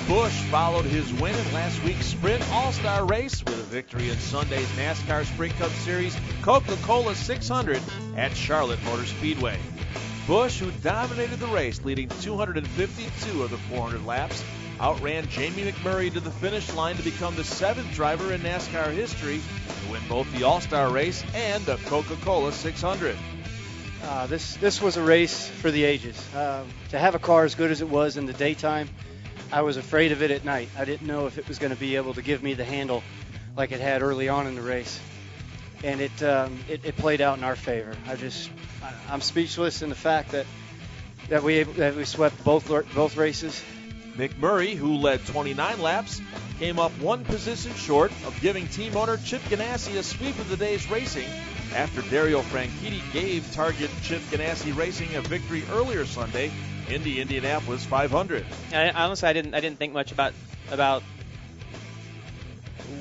Busch followed his win in last week's Sprint All-Star Race with a victory in Sunday's NASCAR Sprint Cup Series Coca-Cola 600 at Charlotte Motor Speedway. Busch, who dominated the race, leading 252 of the 400 laps, outran Jamie McMurray to the finish line to become the 7th driver in NASCAR history to win both the All-Star Race and the Coca-Cola 600. This was a race for the ages. To have a car as good as it was in the daytime, I was afraid of it at night. I didn't know if it was going to be able to give me the handle like it had early on in the race. And it played out in our favor. I'm speechless in the fact that we swept both races. McMurray, who led 29 laps, came up one position short of giving team owner Chip Ganassi a sweep of the day's racing after Dario Franchitti gave target Chip Ganassi Racing a victory earlier Sunday in the Indianapolis 500. Honestly, I didn't think much about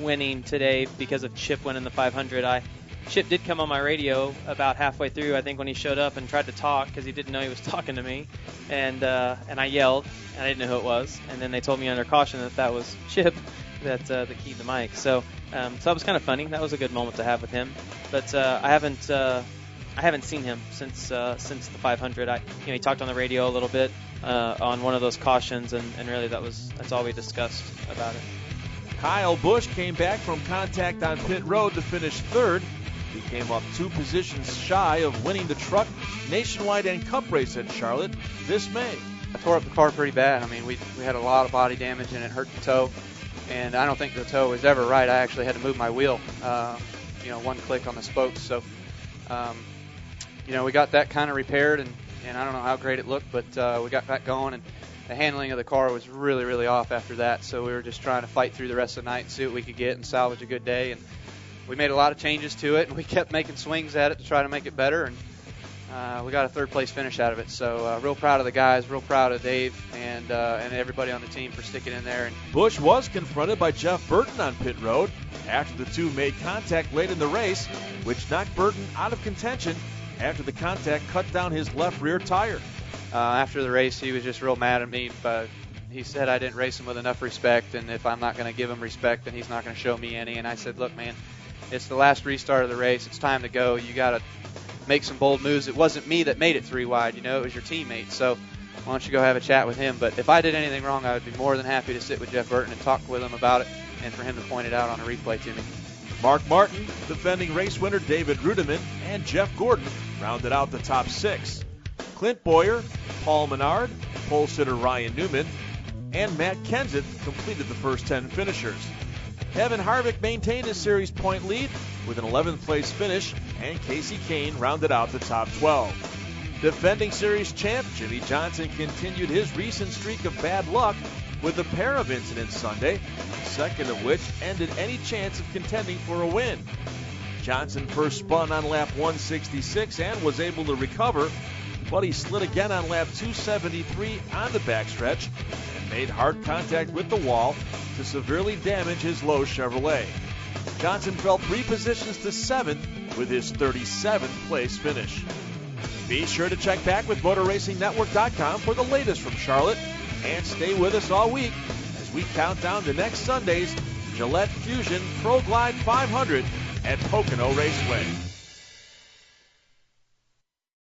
winning today because of Chip winning the 500. Chip did come on my radio about halfway through, I think, when he showed up and tried to talk because he didn't know he was talking to me, and I yelled, and I didn't know who it was, and then they told me under caution that was Chip that keyed the mic. So that was kind of funny. That was a good moment to have with him. But I haven't seen him since the 500. He talked on the radio a little bit on one of those cautions, and really that's all we discussed about it. Kyle Busch came back from contact on pit road to finish third. He came up 2 positions shy of winning the Truck Nationwide and Cup race at Charlotte this May. I tore up the car pretty bad. I mean, we had a lot of body damage and it hurt the toe. And I don't think the toe was ever right. I actually had to move my wheel, one click on the spokes. So, we got that kind of repaired, and I don't know how great it looked, but we got back going, and the handling of the car was really, really off after that. So we were just trying to fight through the rest of the night and see what we could get and salvage a good day. And we made a lot of changes to it, and we kept making swings at it to try to make it better, and we got a third-place finish out of it. So real proud of the guys, real proud of Dave and everybody on the team for sticking in there. And Busch was confronted by Jeff Burton on pit road after the two made contact late in the race, which knocked Burton out of contention after the contact cut down his left rear tire. After the race, he was just real mad at me. He said I didn't race him with enough respect, and if I'm not going to give him respect, then he's not going to show me any. And I said, look, man, it's the last restart of the race. It's time to go. You got to make some bold moves. It wasn't me that made it 3 wide, it was your teammate. So why don't you go have a chat with him? But if I did anything wrong, I would be more than happy to sit with Jeff Burton and talk with him about it and for him to point it out on a replay to me. Mark Martin, defending race winner David Rudiman, and Jeff Gordon rounded out the top 6. Clint Boyer, Paul Menard, pole sitter Ryan Newman, and Matt Kenseth completed the first 10 finishers. Kevin Harvick maintained his series point lead with an 11th place finish, and Casey Kane rounded out the top 12. Defending series champ Jimmy Johnson continued his recent streak of bad luck with a pair of incidents Sunday, the second of which ended any chance of contending for a win. Johnson first spun on lap 166 and was able to recover, but he slid again on lap 273 on the backstretch and made hard contact with the wall to severely damage his low Chevrolet. Johnson fell 3 positions to 7th with his 37th place finish. Be sure to check back with MotorRacingNetwork.com for the latest from Charlotte, and stay with us all week as we count down to next Sunday's Gillette Fusion Pro Glide 500 at Pocono Raceway.